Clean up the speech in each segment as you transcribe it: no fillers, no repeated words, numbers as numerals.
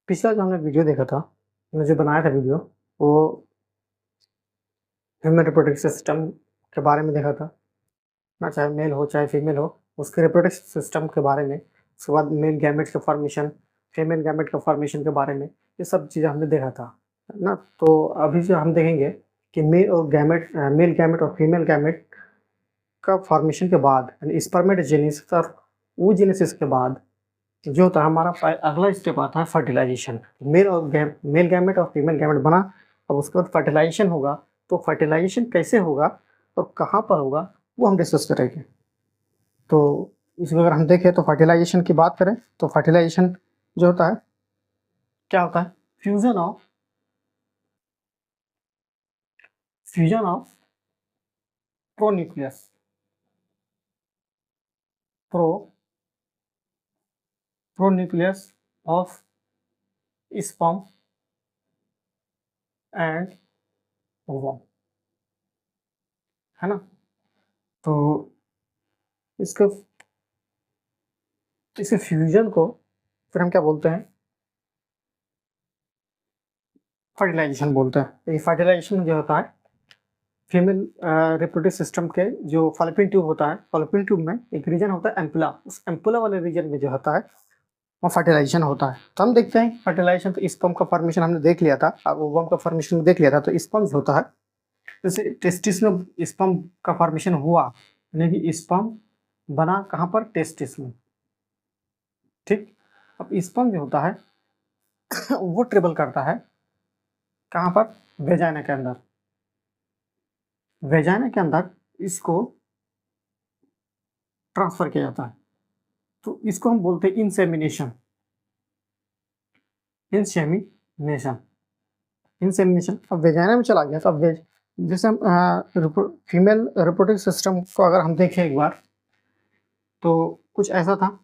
पिछला जो हमने वीडियो देखा था, हमने जो बनाया था वीडियो, वो ह्यूमन रिप्रोडक्टिव सिस्टम के बारे में देखा था, ना चाहे मेल हो चाहे फीमेल हो, उसके रिप्रोडक्टिव सिस्टम के बारे में, उसके बाद मेल गैमेट का फॉर्मेशन, फीमेल गैमेट का फॉर्मेशन के बारे में, ये सब चीज़ें हमने देखा था, है ना? तो अभी जो हम देखेंगे कि मेल गैमेट और फीमेल गैमेट का फॉर्मेशन के बाद यानी स्पर्मेटोजेनेसिस और oogenesis के बाद जो होता है हमारा अगला स्टेप आता है फर्टिलाइजेशन। मेल गैमेट और फीमेल गैमेट बना, अब उसके बाद फर्टिलाइजेशन होगा। तो फर्टिलाइजेशन कैसे होगा और कहाँ पर होगा वो हम डिस्कस करेंगे। तो इसमें अगर हम देखें तो फर्टिलाइजेशन की बात करें तो फर्टिलाइजेशन जो होता है क्या होता है? Fusion of pronucleus pro pronucleus of sperm and ovum, है ना? तो इसके इस फ्यूजन को फिर हम क्या बोलते हैं? फर्टिलाइजेशन बोलते हैं। ये फर्टिलाइजेशन जो होता है फीमेल रिप्रोडक्टिव सिस्टम के जो फॉलोपियन ट्यूब होता है, फॉलोपियन ट्यूब में एक रीजन होता है एम्पुला, उस एम्पुला वाले रीजन में जो होता है वो फर्टिलाइजेशन होता है। तो हम देखते हैं फर्टिलाइजेशन, तो स्पर्म का फॉर्मेशन हमने देख लिया था, अब ओवम का फॉर्मेशन देख लिया था। तो स्पर्म जो होता है, जैसे टेस्टिस में स्पर्म का फॉर्मेशन हुआ, यानी कि स्पर्म बना कहाँ पर? टेस्टिस में। ठीक, अब स्पर्म जो होता है वो ट्रेवल करता है कहाँ पर? वेजाइना के अंदर। वेजाइना के अंदर इसको ट्रांसफर किया जाता है, तो इसको हम बोलते हैं इंसेमिनेशन। इंसेमिनेशन इंसेमिनेशन अब वेजाइना में चला गया, तो अब जैसे हम फीमेल रिप्रोडक्टिव सिस्टम को अगर हम देखें एक बार, तो कुछ ऐसा था।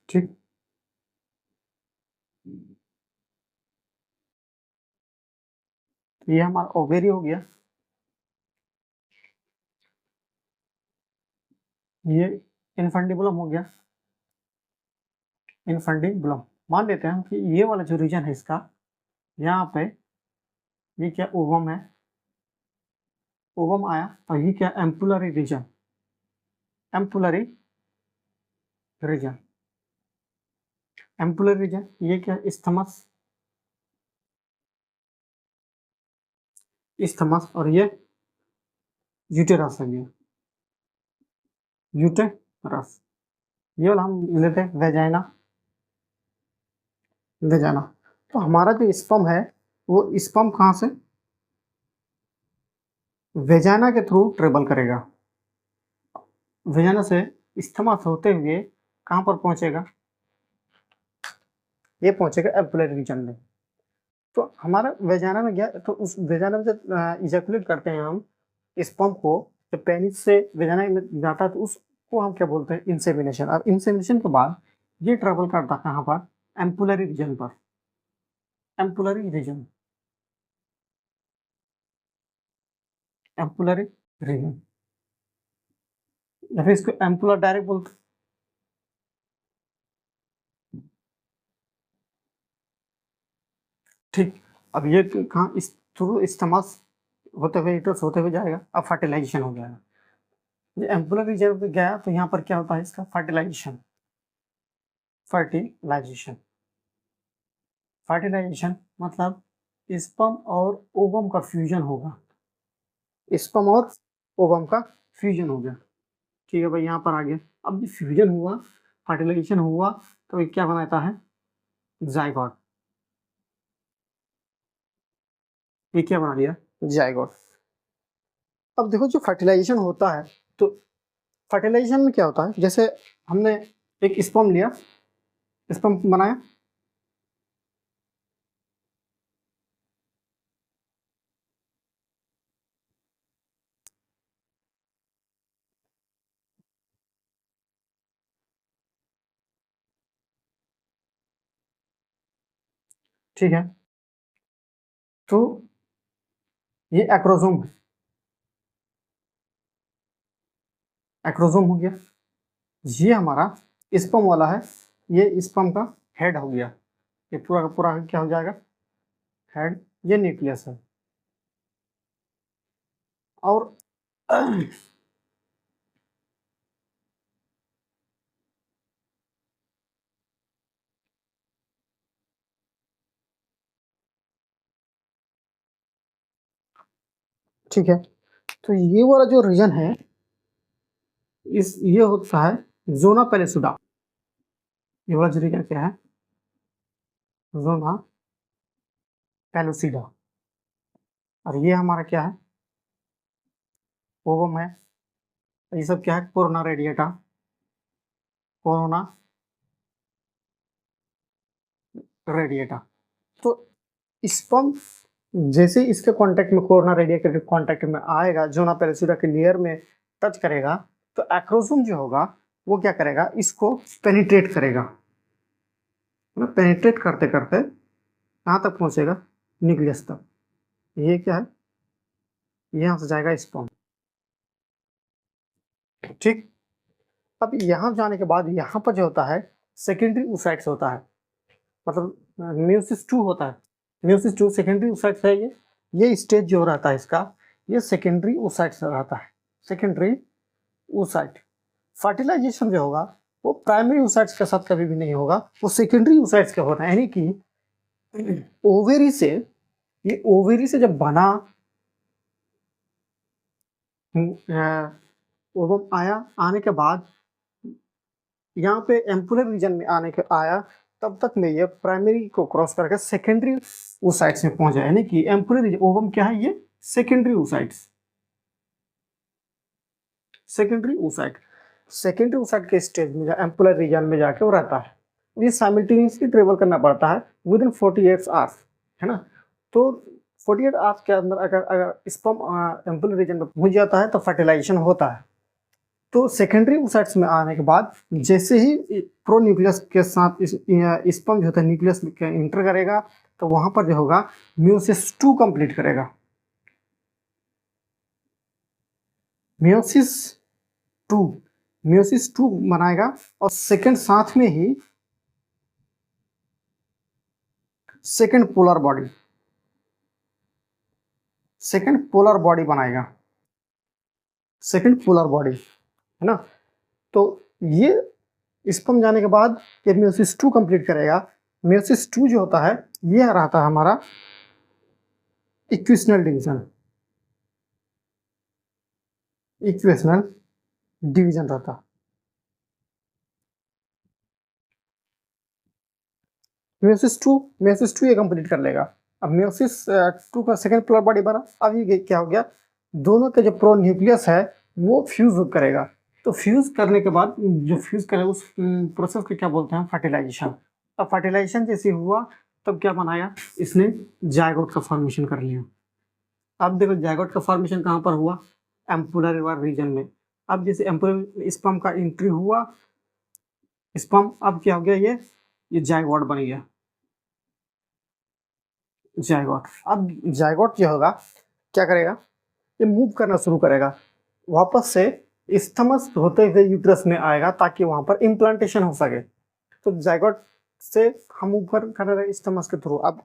ठीक, ये हमारा ओवेरी हो गया, ये इनफंडिबुलम हो गया। इनफंडिबुलम मान लेते हैं कि ये वाला जो रीजन है इसका, यहाँ पे ये क्या ओवम है, ओवम आया, और ये क्या ampullary region, ampullary region, ampullary region, ये क्या इस्थमस, इस्थमस, और ये यूटेरस है, ये यूटेरस। ये वाला हम लेते हैं वेजाइना, वेजाइना। तो हमारा जो स्पर्म है वो स्पर्म कहाँ से? वेजाइना के थ्रू ट्रेवल करेगा, वेजाइना से इस्थमस होते हुए कहाँ पर पहुंचेगा? ये पहुंचेगा एम्पुलरी रीजन में। तो हमारा वेजाइना में गया, तो उस वेजाइना में जब इजैकुलेट करते हैं हम स्पर्म को, जब पेनिस से वेजाइना में जाता है तो उसको हम क्या बोलते हैं? इंसेमिनेशन। अब इंसेमिनेशन के बाद ये ट्रेवल करता है कहाँ पर? एम्पुलरी रीजन पर, एम्पुलरी रीजन, एम्पुलरी रीजन, या फिर इसको एम्पुलर डायरेक्ट बोलते हैं। ठीक, अब ये कहाँ इस थ्रू इस्तेमाल होते हुए इटर्स होते हुए जाएगा, अब फर्टिलाइजेशन हो जाएगा। ये एम्पुलर रीजन पे गया तो यहाँ पर क्या होता है? इसका फर्टिलाइजेशन, फर्टिलाइजेशन, फर्टिलाइजेशन मतलब स्पर्म और ओवम का फ्यूजन होगा, स्पर्म और ओवम का फ्यूजन हो गया। ठीक है भाई, यहाँ पर आ गया। अब ये फ्यूजन हुआ, फर्टिलाइजेशन हुआ, तो ये क्या बनाता है? जाइगोट। ये क्या बना दिया? जाइगोट। अब देखो जो फर्टिलाइजेशन होता है, तो फर्टिलाइजेशन में क्या होता है? जैसे हमने एक स्पर्म लिया, स्पर्म बनाया, ठीक है, तो ये एक्रोसोम है, एक्रोसोम हो गया। ये हमारा स्पर्म वाला है, ये स्पर्म का हेड हो गया, ये पूरा का पूरा क्या हो जाएगा, हेड। ये न्यूक्लियस है। और ठीक है, तो ये वाला जो रीजन है, ये होता है जोना पेलिसुडा। ये वाला जो रीजन क्या है, जोना पेलुसिडा। और ये हमारा क्या है, ओवम है। ये सब क्या है, कोरोना रेडिएटा, कोरोना रेडिएटा। तो स्पर्म जैसे इसके कांटेक्ट में, कोरोना रेडिएटा के कांटेक्ट में आएगा, जोना पेलुसिडा के लेयर में टच करेगा, तो एक्रोसोम जो होगा वो क्या करेगा, इसको पेनिट्रेट करेगा। पेनिट्रेट करते करते कहाँ तक पहुंचेगा, न्यूक्लियस तक। ये क्या है, यहाँ से जाएगा स्पर्म। ठीक, अब यहाँ जाने के बाद यहाँ पर जो होता है सेकेंडरी oocytes होता है, मतलब म्यूसिस 2 होता है। म्यूसिस 2 सेकेंडरी oocytes है। ये स्टेज जो रहता है इसका, ये सेकेंडरी oocytes रहता है, सेकेंडरी oocyte। फर्टिलाइजेशन जो होगा वो प्राइमरी oocytes के साथ कभी भी नहीं होगा, वो सेकेंडरी oocytes का होता है। यानी कि ओवेरी से, ये ओवेरी से जब बना, ओवम आया, आने के बाद यहाँ पे एम्पुलर रीजन में आने के आया, तब तक में ये प्राइमरी को क्रॉस करके सेकेंडरी oocytes में पहुंच जाए। यानी कि एम्पुलर रीजन, ओवम क्या है, ये secondary oocytes, secondary oocyte। Secondary oocyte के स्टेज में, एम्पुलर रीजन में जाके वो रहता है। ये साइमल्टेनियसली ट्रेवल करना पड़ता है विद इन 48 आवर्स, है ना। तो 48 आवर्स के अंदर अगर स्पर्म एम्पुलर रीजन में पहुंच जाता है तो फर्टिलाइजेशन होता है। तो सेकेंडरी oocytes में आने के बाद जैसे ही प्रो न्यूक्लियस के साथ स्पर्म जो होता है न्यूक्लियस में इंटर करेगा, तो वहां पर जो होगा म्यूसिस 2 कंप्लीट करेगा, म्यूसिस 2, म्यूसिस 2 बनाएगा। और सेकेंड साथ में ही second polar body, second polar body बनाएगा, सेकेंड पोलर बॉडी, है ना। तो ये स्पर्म जाने के बाद ये म्यूसिस 2 कंप्लीट करेगा। म्यूसिस 2 जो होता है, ये रहता है हमारा इक्वेशनल डिवीजन, इक्वेशनल डिवीजन रहता। म्यूसिस 2 ये कंप्लीट कर लेगा। अब म्यूसिस 2 का सेकेंड पोलर बॉडी बना। अब ये क्या हो गया, दोनों के जो प्रो न्यूक्लियस है वो फ्यूज करेगा। तो फ्यूज करने के बाद जो फ्यूज करे उस प्रोसेस को क्या बोलते हैं, फर्टिलाइजेशन। अब फर्टिलाइजेशन जैसे हुआ तब क्या बनाया इसने, जायगोट का फॉर्मेशन कर लिया। अब देखो जायगोट का फॉर्मेशन कहाँ पर हुआ, एम्पुलर रीजन में। अब जैसे एम्पुलर स्पर्म का एंट्री हुआ, स्पर्म अब क्या हो गया, ये जायगोट बन गया, जायगोट। अब जायगोट जो होगा क्या करेगा, ये मूव करना शुरू करेगा, वापस से स्थमस होते हुए यूट्रस में आएगा ताकि वहां पर इम्प्लांटेशन हो सके। तो जायगोट से हम ऊपर कर रहे हैं स्थमस के थ्रू। अब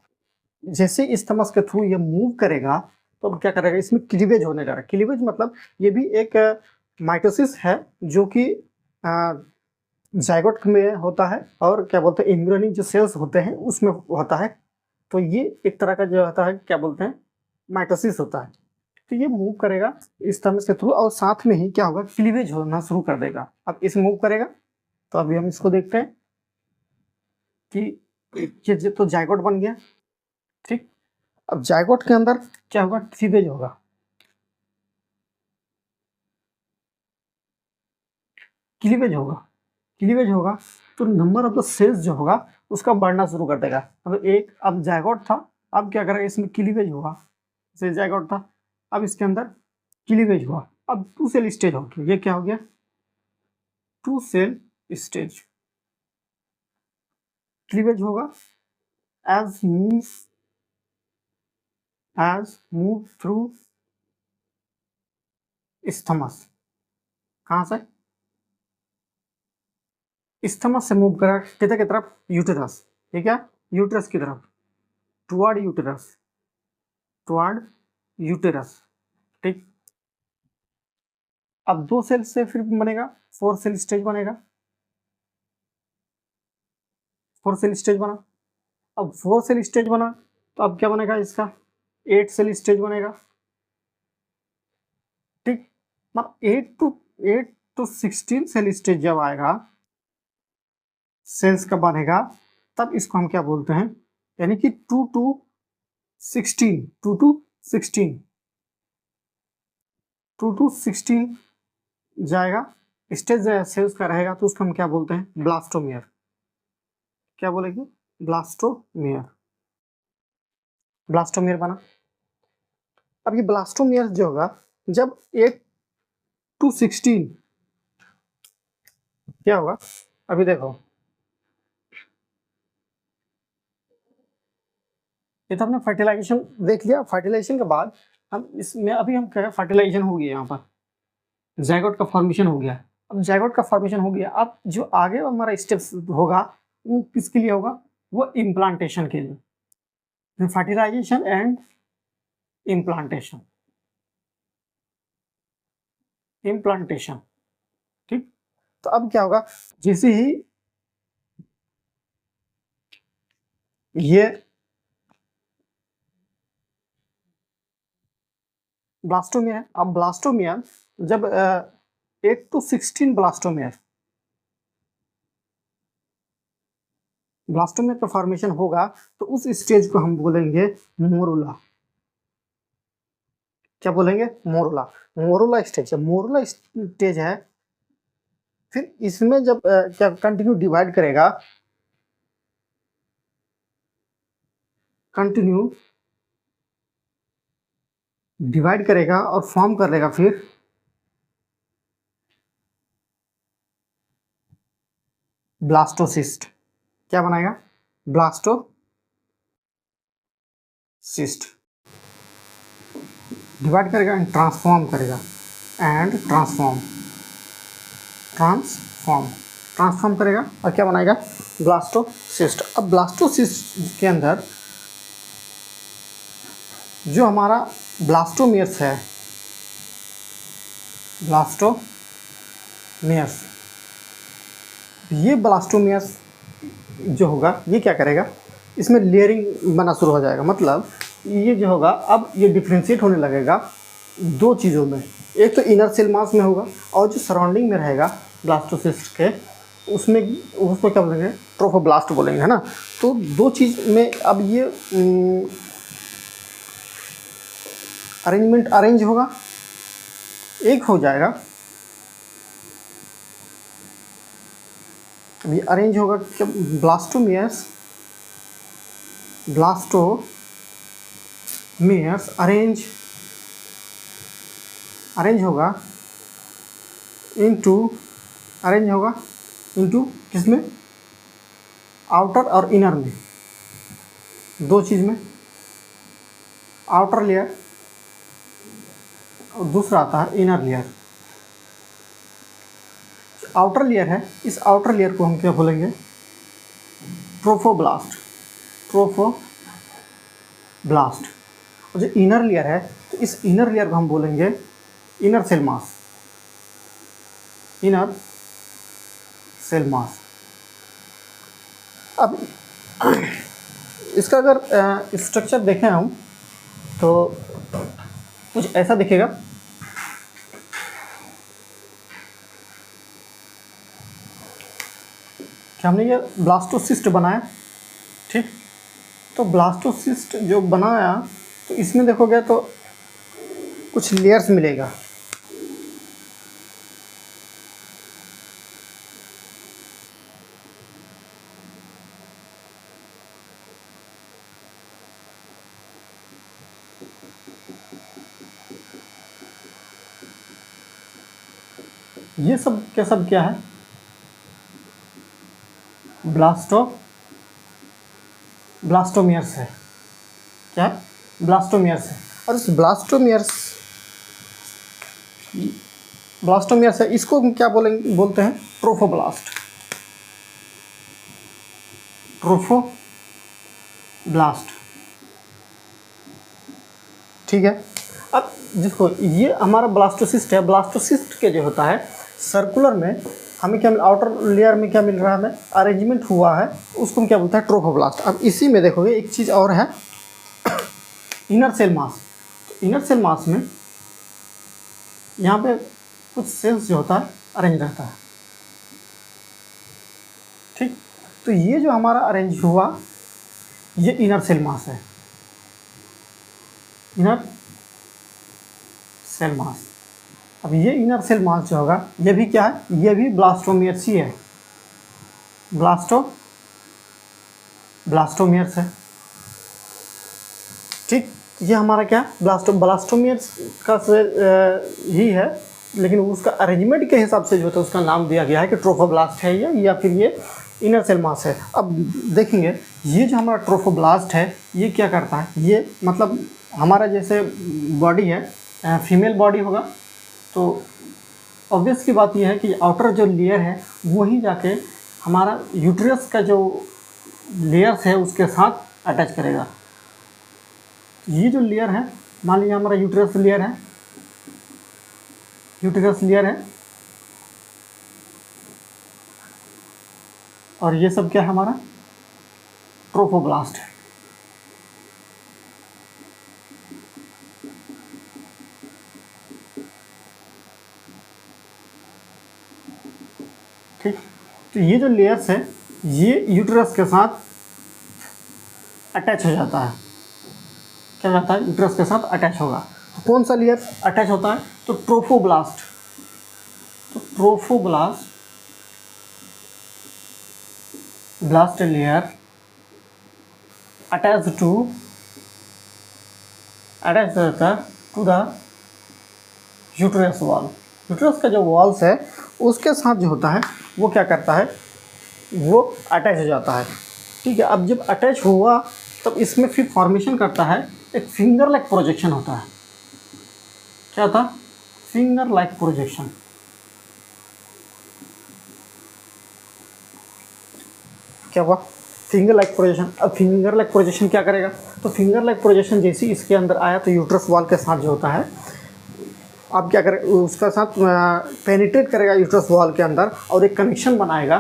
जैसे स्थमस के थ्रू ये मूव करेगा तो अब क्या करेगा, इसमें क्लीवेज होने लगा। क्लीवेज मतलब ये भी एक माइटोसिस है जो कि जायगोट में होता है, और क्या बोलते हैं एम्ब्रियोनिक जो सेल्स होते हैं उसमें होता है। तो ये एक तरह का जो होता है क्या बोलते हैं, माइटोसिस होता है। तो ये मूव करेगा स्टमक के थ्रू, और साथ में ही क्या होगा, क्लीवेज होना शुरू कर देगा। अब इसे मूव करेगा, तो अभी हम इसको देखते हैं कि ये तो जायगोट बन गया। ठीक, अब जायगोट के अंदर क्या होगा, क्लीवेज होगा, क्लीवेज होगा, क्लीवेज होगा। तो नंबर ऑफ द सेल्स जो होगा उसका बढ़ना शुरू कर देगा। अब जायगोट था, अब क्या करेगा, इसमें क्लीवेज होगा। जैसे जायगोट था, अब इसके अंदर क्लीवेज हुआ। अब 2 सेल स्टेज हो गया, ये क्या हो गया, 2 सेल स्टेज। क्लीवेज होगा, as move through isthmus, कहाँ से, isthmus से मूव करा किधर की तरफ, यूटेरस, ठीक है, यूटेरस की तरफ, टुवर्ड यूटेरस, ठीक। अब 2 सेल से फिर बनेगा 4 सेल स्टेज बनेगा, 4 सेल स्टेज बना। अब 4 सेल स्टेज बना तो अब क्या बनेगा इसका, 8 सेल स्टेज बनेगा, ठीक। मतलब 8 to 16 सेल स्टेज जब आएगा, सेल्स का बनेगा, तब इसको हम क्या बोलते हैं, यानी कि 2 to 16 जाएगा स्टेज सेल्स का रहेगा, तो उसको हम क्या बोलते हैं, ब्लास्टोमियर। क्या बोलेंगे, ब्लास्टोमियर बना। अब ये ब्लास्टोमियर जो होगा, जब 8 to 16 क्या होगा, अभी देखो, ये तो हमने फर्टिलाइजेशन देख लिया। फर्टिलाइजेशन के बाद हम इसमें अभी हम क्या, फर्टिलाइजेशन हो गया, यहाँ पर जायगोट का फॉर्मेशन हो गया। अब जायगोट का फॉर्मेशन हो गया, अब जो आगे हमारा स्टेप्स होगा वो किसके लिए होगा, वो इम्प्लांटेशन के लिए, फर्टिलाइजेशन एंड इम्प्लांटेशन, ठीक। तो अब क्या होगा, जैसे ही ये ब्लास्टोमियर है, अब ब्लास्टोमियर जब 8 to 16 ब्लास्टोमियर का फॉर्मेशन होगा, तो उस स्टेज को हम बोलेंगे मोरुला। क्या बोलेंगे, मोरुला स्टेज है, मोरुला स्टेज है। फिर इसमें जब क्या कंटिन्यू डिवाइड करेगा, और फॉर्म कर लेगा फिर ब्लास्टोसिस्ट। क्या बनाएगा, ब्लास्टोसिस्ट, डिवाइड करेगा एंड ट्रांसफॉर्म करेगा और क्या बनाएगा, ब्लास्टोसिस्ट। अब ब्लास्टोसिस्ट के अंदर जो हमारा ब्लास्टोमियर्स है, ये ब्लास्टोमियर्स जो होगा, ये क्या करेगा, इसमें लेयरिंग बना शुरू हो जाएगा। मतलब ये जो होगा, अब ये डिफ्रेंशिएट होने लगेगा 2 चीज़ों में, एक तो इनर सेल मास में होगा, और जो सराउंडिंग में रहेगा ब्लास्टोसिस्ट के, उसमें उसको क्या बोलेंगे, ट्रोफोब्लास्ट बोलेंगे, है ना। तो 2 चीज़ में अब ये अरेंज होगा, एक हो जाएगा, ये अरेंज होगा कि ब्लास्टोमियर्स अरेंज होगा इनटू किसमें, आउटर और इनर में, 2 चीज़ में, आउटर लेयर और दूसरा आता है इनर लेयर। आउटर लेयर है, इस आउटर लेयर को हम क्या बोलेंगे, ट्रोफोब्लास्ट। और जो इनर लेयर है, तो इस इनर लेयर को हम बोलेंगे इनर सेल मास। अब इसका अगर स्ट्रक्चर देखें हम, तो कुछ ऐसा दिखेगा। कि हमने ये ब्लास्टोसिस्ट बनाया, ठीक। तो ब्लास्टोसिस्ट जो बनाया, तो इसमें देखोगे तो कुछ लेयर्स मिलेगा। ये सब क्या है, ब्लास्टोमियर्स है। क्या है? ब्लास्टोमियर्स है। और इस ब्लास्टोमियर्स है, इसको हम क्या बोलते हैं? ट्रोफोब्लास्ट। ट्रोफोब्लास्ट, ठीक है। अब देखो ये हमारा ब्लास्टोसिस्ट है। ब्लास्टोसिस्ट के जो होता है सर्कुलर में हमें क्या आउटर लेयर में क्या मिल रहा है? हमें अरेंजमेंट हुआ है, उसको हम क्या बोलते हैं? ट्रोफोब्लास्ट। अब इसी में देखोगे एक चीज़ और है, इनर सेल मास। तो इनर सेल मास में यहाँ पे कुछ सेल्स जो होता है अरेंज रहता है, ठीक। तो ये जो हमारा अरेंज हुआ ये इनर सेल मास है, इनर सेल मास। अब ये इनर सेल मास जो होगा ये भी क्या है? ये भी ब्लास्टोमियर्स ही है। ब्लास्टोमियर्स है, ठीक। ये हमारा क्या? ब्लास्टोमियर्स का ही है, लेकिन उसका अरेंजमेंट के हिसाब से जो होता है उसका नाम दिया गया है कि ट्रोफोब्लास्ट है ये, या फिर ये इनर सेल मास है। अब देखेंगे ये जो हमारा ट्रोफोब्लास्ट है ये क्या करता है? ये मतलब हमारा जैसे बॉडी है, फीमेल बॉडी होगा, तो ऑब्वियस की बात यह है कि आउटर जो लेयर है वही जाके हमारा यूट्रस का जो लेयर्स है उसके साथ अटैच करेगा। ये जो लेयर है, मान लीजिए हमारा यूट्रस लेयर है, और ये सब क्या है? हमारा ट्रोफोब्लास्ट है। ठीक, तो ये जो लेयर्स है ये यूट्रस के साथ अटैच हो जाता है। क्या जाता है? यूट्रस के साथ अटैच होगा। तो कौन सा लेयर अटैच होता है? तो ट्रोफोब्लास्ट। तो ब्लास्ट लेयर अटैच रहता है to the uterus wall. Uterus का जो वॉल्स है उसके साथ जो होता है वो क्या करता है? वो अटैच हो जाता है, ठीक है। अब जब अटैच हुआ तब इसमें फिर फॉर्मेशन करता है एक फिंगर लाइक प्रोजेक्शन होता है। क्या था? Finger like projection. क्या हुआ? Finger like projection. अब फिंगर लाइक प्रोजेक्शन क्या करेगा? तो फिंगर लाइक प्रोजेक्शन जैसे इसके अंदर आया तो यूट्रस वॉल के साथ जो होता है अब क्या करेगा? उसका साथ पेनिट्रेट करेगा यूट्रस वॉल के अंदर और एक कनेक्शन बनाएगा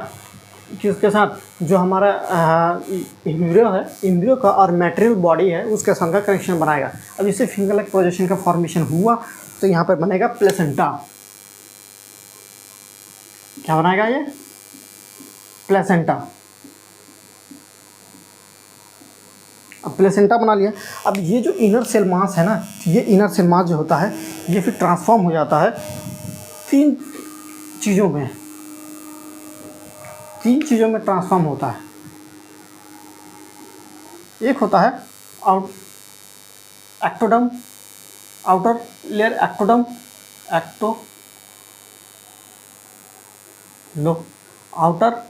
किसके साथ? जो हमारा एम्ब्रियो का और मैटेरियल बॉडी है उसके साथ का कनेक्शन बनाएगा। अब इसे फिंगर लाइक प्रोजेक्शन का फॉर्मेशन हुआ तो यहाँ पर बनेगा प्लेसेंटा। क्या बनाएगा? ये प्लेसेंटा। अब प्लेसेंटा बना लिया। अब ये जो इनर सेल मास है ना, ये इनर सेल मास जो होता है ये फिर ट्रांसफॉर्म हो जाता है तीन चीज़ों में ट्रांसफॉर्म होता है। एक होता है ectoderm, outer layer ectoderm, outer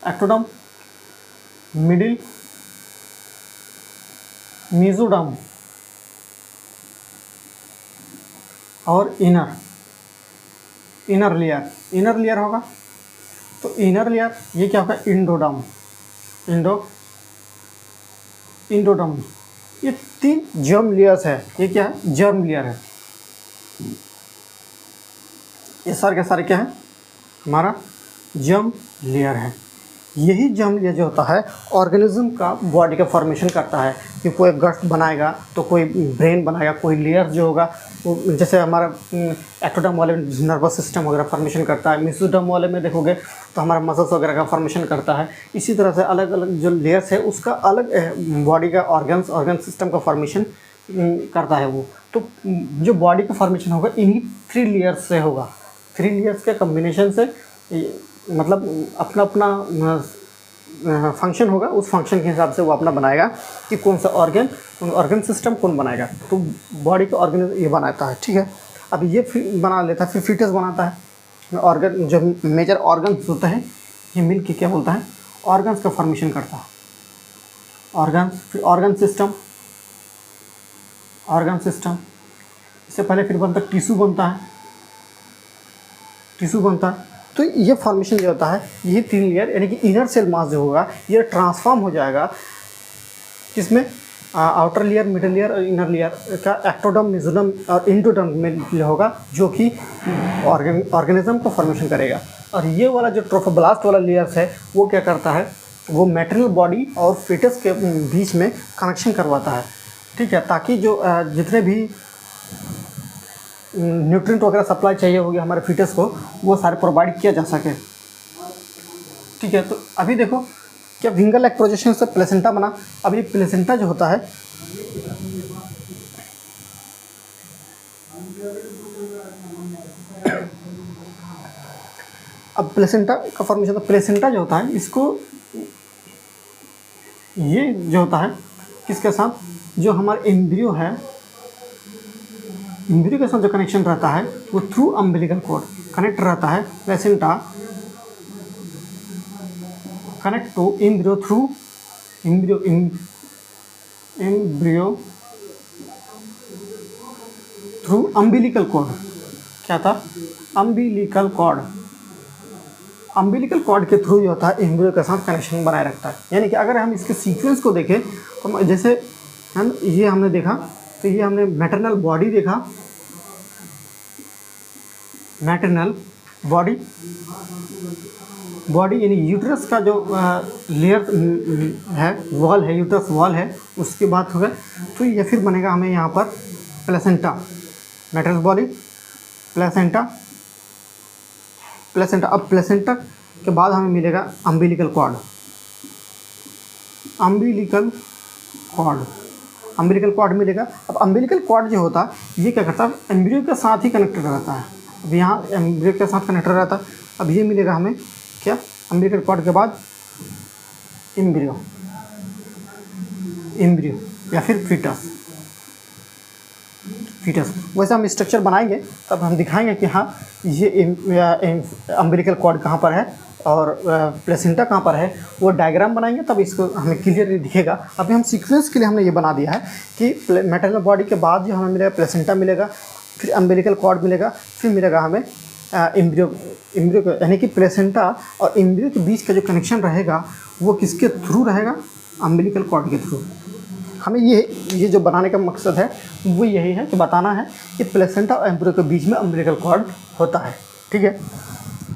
ectoderm, middle mesoderm और इनर लेयर होगा। तो इनर लेयर ये क्या होगा? इंडोडर्म। ये तीन जर्म लेयर्स है। ये क्या है? जर्म लेयर है। ये सारे के सारे क्या है? हमारा जर्म लेयर है। यही जर्म लेयर जो होता है ऑर्गेनिज्म का बॉडी का फॉर्मेशन करता है कि कोई गट्स बनाएगा तो कोई ब्रेन बनाएगा, कोई लेयर जो होगा वो जैसे हमारा एक्टोडर्म वाले में नर्वस सिस्टम वगैरह फॉर्मेशन करता है, मेसोडर्म वाले में देखोगे तो हमारा मसल्स वगैरह का फॉर्मेशन करता है। इसी तरह से अलग अलग जो लेयर्स है उसका अलग बॉडी का ऑर्गन सिस्टम का फॉर्मेशन करता है वो। तो जो बॉडी का फॉर्मेशन होगा इन्हीं 3 लेयर्स से होगा। 3 लेयर्स के कम्बिनेशन से मतलब अपना फंक्शन होगा, उस फंक्शन के हिसाब से वो अपना बनाएगा कि कौन सा ऑर्गन सिस्टम कौन बनाएगा। तो बॉडी का ऑर्गन ये बनाता है, ठीक है। अब ये बना लेता है, फिर फीटस बनाता है। इसमें ऑर्गन जो मेजर ऑर्गन्स होते हैं ये मिल के क्या बोलता है, ऑर्गन्स का फॉर्मेशन करता है। ऑर्गन सिस्टम, इससे पहले फिर बनता है टिश्यू बनता है। तो ये फॉर्मेशन जो होता है, ये 3 लेयर यानी कि इनर सेल मास जो होगा ये ट्रांसफॉर्म हो जाएगा, जिसमें आउटर लेयर, मिडल लेयर और इनर लेयर का एक्टोडर्म, मेसोडर्म और इंडोडर्म में होगा, जो कि ऑर्गेनिज्म को फॉर्मेशन करेगा। और ये वाला जो ट्रोफोब्लास्ट वाला लेयर्स है वो क्या करता है, वो मैटरनल बॉडी और फीटस के बीच में कनेक्शन करवाता है, ठीक है, ताकि जो जितने भी न्यूट्रिएंट वगैरह सप्लाई चाहिए होगी हमारे फीटस को, वो सारे प्रोवाइड किया जा सके, ठीक है। तो अभी देखो क्या फिंगर लाइक प्रोजेक्शन से प्लेसेंटा बना। अब ये प्लेसेंटा जो होता है, अब प्लेसेंटा का फॉर्मेशन, तो प्लेसेंटा जो होता है इसको, ये जो होता है किसके साथ, जो हमारे एम्ब्रियो है, एम्ब्रियो के साथ जो कनेक्शन रहता है वो थ्रू अम्बिलिकल कॉर्ड कनेक्ट रहता है। Placenta connect to embryo through embryo through umbilical cord. क्या था, अम्बिलिकल कॉर्ड के थ्रू जो होता है एम्ब्रियो के साथ कनेक्शन बनाए रखता है। यानी कि अगर हम इसके सीक्वेंस को देखें तो जैसे हम ये हमने देखा, तो ये हमने मैटरनल बॉडी देखा, मैटरनल बॉडी यानी यूट्रस का जो लेयर है, वॉल है, यूट्रस वॉल है, उसके बाद हो गया। तो ये फिर बनेगा हमें यहाँ पर प्लेसेंटा, मैटरनल बॉडी, प्लेसेंटा। अब प्लेसेंटा के बाद हमें मिलेगा अम्बिलिकल कॉर्ड मिलेगा। अब अम्बिलिकल कॉर्ड जो होता है ये क्या करता है, एम्ब्रियो के साथ ही कनेक्टेड रहता है। अब यहाँ एम्ब्रियो के साथ कनेक्टेड रहता है। अब ये मिलेगा हमें क्या, अम्बिलिकल कॉर्ड के बाद एम्ब्रियो या फिर फीटस। वैसे हम स्ट्रक्चर बनाएंगे तब हम दिखाएंगे कि हाँ ये अम्बिलिकल कॉर्ड कहाँ पर है और प्लेसेंटा कहाँ पर है, वो डायग्राम बनाएंगे तब इसको हमें क्लियरली दिखेगा। अभी हम सीक्वेंस के लिए हमने ये बना दिया है कि मैटरनल बॉडी के बाद जो हमें मिलेगा प्लेसेंटा मिलेगा, फिर अम्बिलिकल कॉर्ड मिलेगा, फिर मिलेगा हमें एम्ब्रियो यानी कि प्लेसेंटा और एम्ब्रियो के बीच का जो कनेक्शन रहेगा वो किसके थ्रू रहेगा, अम्बिलिकल कॉर्ड के थ्रू। हमें ये जो बनाने का मकसद है वो यही है कि बताना है कि प्लेसेंटा और एम्ब्रियो के बीच में अम्बिलिकल कॉर्ड होता है, ठीक है।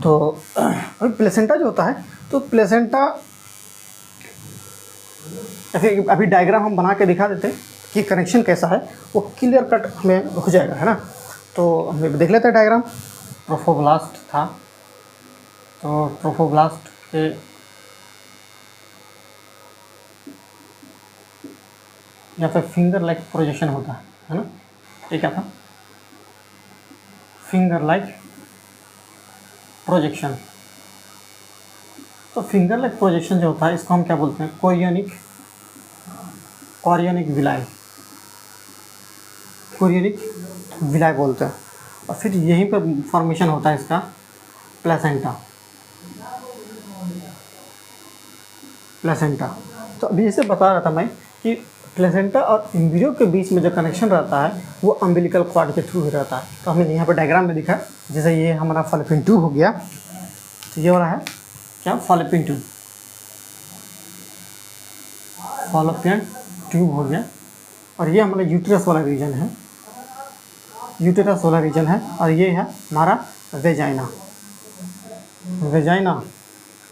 तो अभी प्लेसेंटा जो होता है, तो प्लेसेंटा ऐसे अभी डायग्राम हम बना के दिखा देते हैं कि कनेक्शन कैसा है, वो क्लियर कट हमें हो जाएगा, है ना। तो हम देख लेते हैं डायग्राम। ट्रोफोब्लास्ट था, तो ट्रोफोब्लास्ट के या फिर फिंगर लाइक प्रोजेक्शन होता है ना। ये क्या था, फिंगर लाइक प्रोजेक्शन। तो फिंगर लाइक प्रोजेक्शन जो होता है इसको हम क्या बोलते हैं, कोरियोनिक विलाय बोलते हैं। और फिर यहीं पर फॉर्मेशन होता है इसका प्लेसेंटा। तो अभी जैसे बता रहा था मैं कि प्लेसेंटा और एम्ब्रियो के बीच में जो कनेक्शन रहता है वो अम्बिलिकल कॉर्ड के थ्रू ही रहता है। तो हमने यहाँ पर डायग्राम में दिखा, जैसे ये हमारा फॉलोपियन ट्यूब हो गया, तो ये वाला है क्या, फॉलोपियन ट्यूब हो गया। और ये हमारा यूट्रस वाला रीजन है, और ये है हमारा वेजाइना,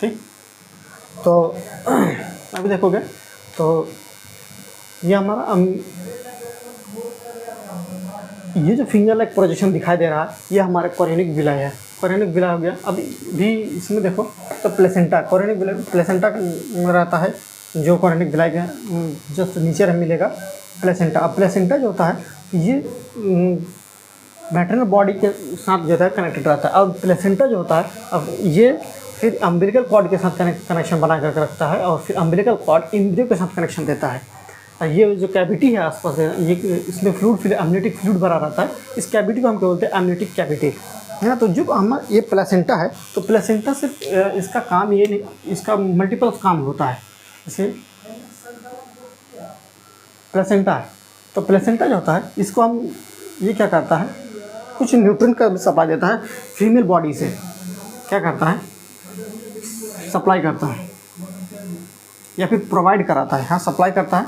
ठीक। तो अभी देखोगे तो ये हमारा ये जो फिंगर लाइक प्रोजेक्शन दिखाई दे रहा है ये हमारा कोरियोनिक विलाय है। कोरियोनिक विलाय हो गया। अभी भी इसमें देखो तो प्लेसेंटा, कोरियोनिक विलाय प्लेसेंटा में रहता है, जो कोरियोनिक विलाय के जस्ट नीचे मिलेगा प्लेसेंटा। अब प्लेसेंटा जो होता है ये मैटरनल बॉडी के साथ जो है कनेक्टेड रहता है। अब प्लेसेंटा जो होता है, अब ये फिर अम्बिलिकल कॉर्ड के साथ कनेक्शन बना कर रखता है, और फिर अम्बिलिकल कॉर्ड एम्ब्रियो के साथ कनेक्शन देता है। और ये जो कैविटी है आसपास है, ये इसमें फ्लूइड, अम्नियोटिक फ्लूइड भरा रहता है। इस कैविटी को हम क्या बोलते हैं, अम्नियोटिक कैविटी। है ना। तो जो हम ये प्लेसेंटा है, तो प्लेसेंटा सिर्फ इसका काम ये नहीं, इसका मल्टीपल काम होता है। जैसे प्लेसेंटा है, तो प्लेसेंटा जो होता है इसको हम, ये क्या करता है, कुछ न्यूट्रिएंट का सप्लाई देता है फीमेल बॉडी से। क्या करता है, सप्लाई करता है या फिर प्रोवाइड कराता है। हाँ, सप्लाई करता है,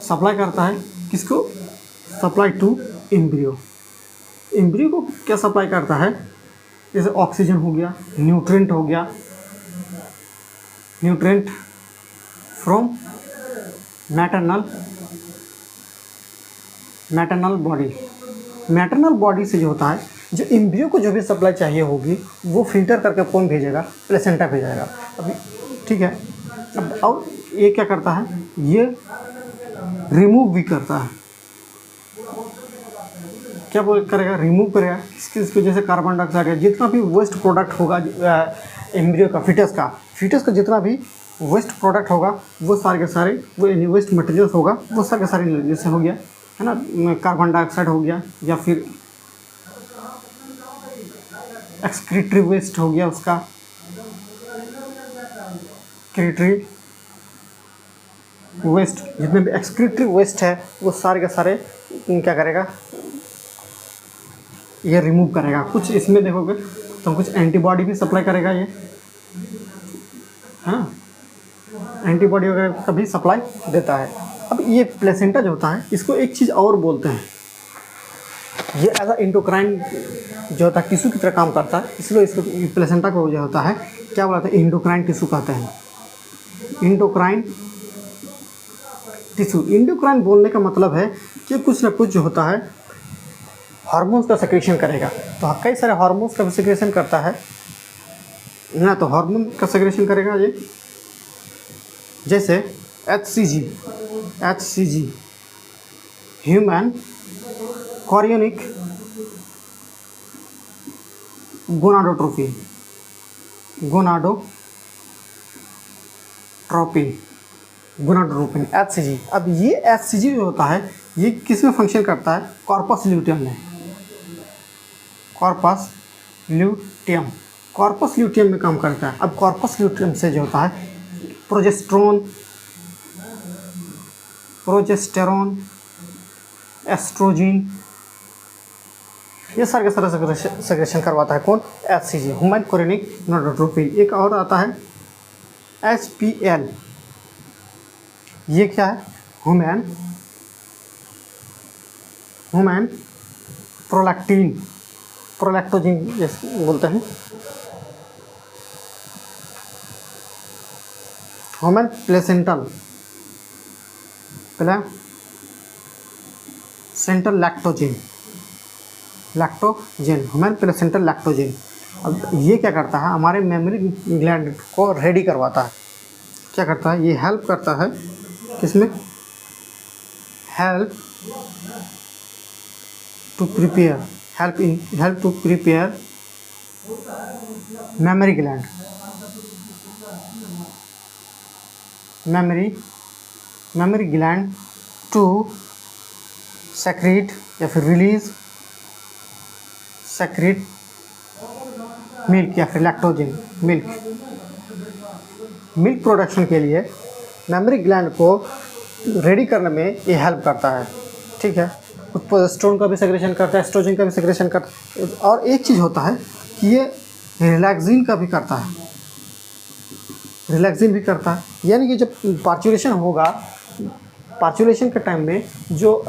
सप्लाई करता है किसको, सप्लाई टू एम्ब्रियो। एम्ब्रियो को क्या सप्लाई करता है, जैसे ऑक्सीजन हो गया, न्यूट्रिएंट हो गया, nutrient from maternal body. Maternal body से जो होता है, जो एम्ब्रियो को जो भी सप्लाई चाहिए होगी वो फिल्टर करके कौन भेजेगा, प्लेसेंटा भेजेगा। अभी ठीक है। अब और ये क्या करता है, ये रिमूव भी करता है। क्या करेगा, रिमूव करेगा किसको, जैसे कार्बन डाइऑक्साइड है, जितना भी वेस्ट प्रोडक्ट होगा एम्ब्रियो का, फीटस का जितना भी वेस्ट प्रोडक्ट होगा वो सारे के सारे, वो वेस्ट मटेरियल्स होगा वो सारे के सारे, जैसे हो गया है ना, कार्बन डाइऑक्साइड हो गया, या फिर एक्सक्रीटरी वेस्ट हो गया, उसका एक्सक्रीटरी वेस्ट, जितने भी एक्सक्रीटरी वेस्ट है वो सारे के सारे क्या करेगा, ये रिमूव करेगा। कुछ इसमें देखोगे तो कुछ एंटीबॉडी भी सप्लाई करेगा ये, हाँ, एंटीबॉडी वगैरह का भी सप्लाई देता है। अब ये प्लेसेंटा जो होता है इसको एक चीज़ और बोलते हैं, ये एज अ इंडोक्राइन जो होता है टिश्यू की तरह काम करता है, इसलिए इसको प्लेसेंटा को जो होता है क्या बोलते हैं, इंडोक्राइन टिश्यू कहते हैं। इंडोक्राइन टिश्यू, इंडोक्राइन बोलने का मतलब है कि कुछ ना कुछ जो होता है हार्मोन्स का सेक्रेशन करेगा। तो कई सारे हार्मोन्स का सेक्रेशन करता है ना, तो हार्मोन का सेक्रेशन करेगा ये, जैसे HCG, human chorionic gonadotropin, HCG। अब ये HCG जो होता है ये किस में फंक्शन करता है, कॉर्पस ल्यूटियम में, कॉर्पस ल्यूटियम में काम करता है। अब कॉर्पस ल्यूटियम से जो होता है प्रोजेस्टेरोन, एस्ट्रोजिन, ये सारे के सारे सेक्रेशन करवाता है कौन, HCG, ह्यूमन कोरियोनिक गोनाडोट्रोपिन। एक और आता है HPL, ये क्या है, ह्यूमन प्रोलैक्टोजिन जैसे बोलते हैं, ह्यूमन प्लेसेंटल लैक्टोजिन, ह्यूमन प्लेसेंटल लैक्टोजिन। अब ये क्या करता है, हमारे मेमोरी ग्लैंड को रेडी करवाता है। क्या करता है, ये हेल्प करता है किसमें, help to prepare mammary gland to secrete या फिर रिलीज मिल्क या फिर लैक्टोजिन, मिल्क प्रोडक्शन के लिए मेमोरी ग्लैंड को रेडी करने में ये हेल्प करता है। ठीक है, प्रोजेस्टेरोन का भी सेक्रेशन करता है, एस्ट्रोजन का भी सेक्रेशन करता है। और एक चीज़ होता है कि ये रिलैक्सिन का भी करता है, यानी कि जब पार्चुलेशन होगा, पार्चुलेशन के टाइम में जो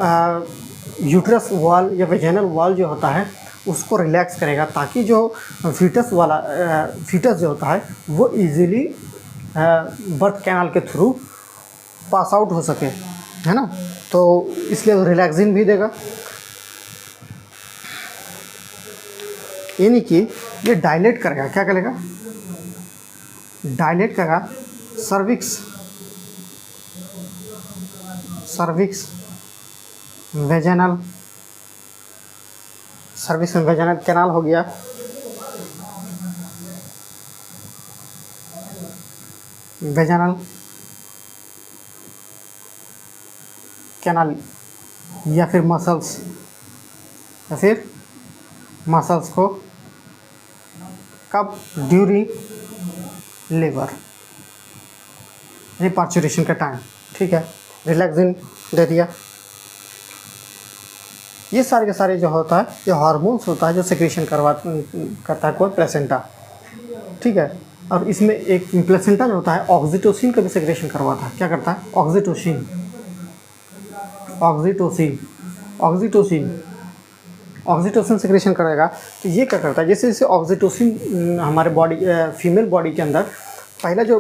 यूट्रस वॉल या वेजाइनल वॉल जो होता है उसको रिलैक्स करेगा, ताकि जो फीटस जो होता है वो इजीली बर्थ कैनाल के थ्रू पास आउट हो सके, है ना। तो इसलिए रिलैक्सिन भी देगा, यानी कि ये डायलेट करेगा। क्या करेगा, डायलेट करेगा सर्विक्स वेजाइनल कैनाल हो गया, वेजाइनल कैनाल, या फिर मसल्स, या फिर मसल्स को कब? ड्यूरिंग लेबर, पार्चुरेशन का टाइम, ठीक है, रिलैक्सिन दे दिया। ये सारे के सारे जो होता है ये हार्मोन्स होता है जो सेक्रेशन करता है कोई प्लेसेंटा, ठीक है। और इसमें एक प्लेसेंटा जो होता है ऑक्सीटोसिन का भी सेक्रेशन करवाता है। क्या करता है? Oxytocin, oxytocin, oxytocin, oxytocin secretion करेगा। तो ये क्या करता है, जैसे जैसे ऑक्सीटोसिन हमारे बॉडी फीमेल बॉडी के अंदर पहला जो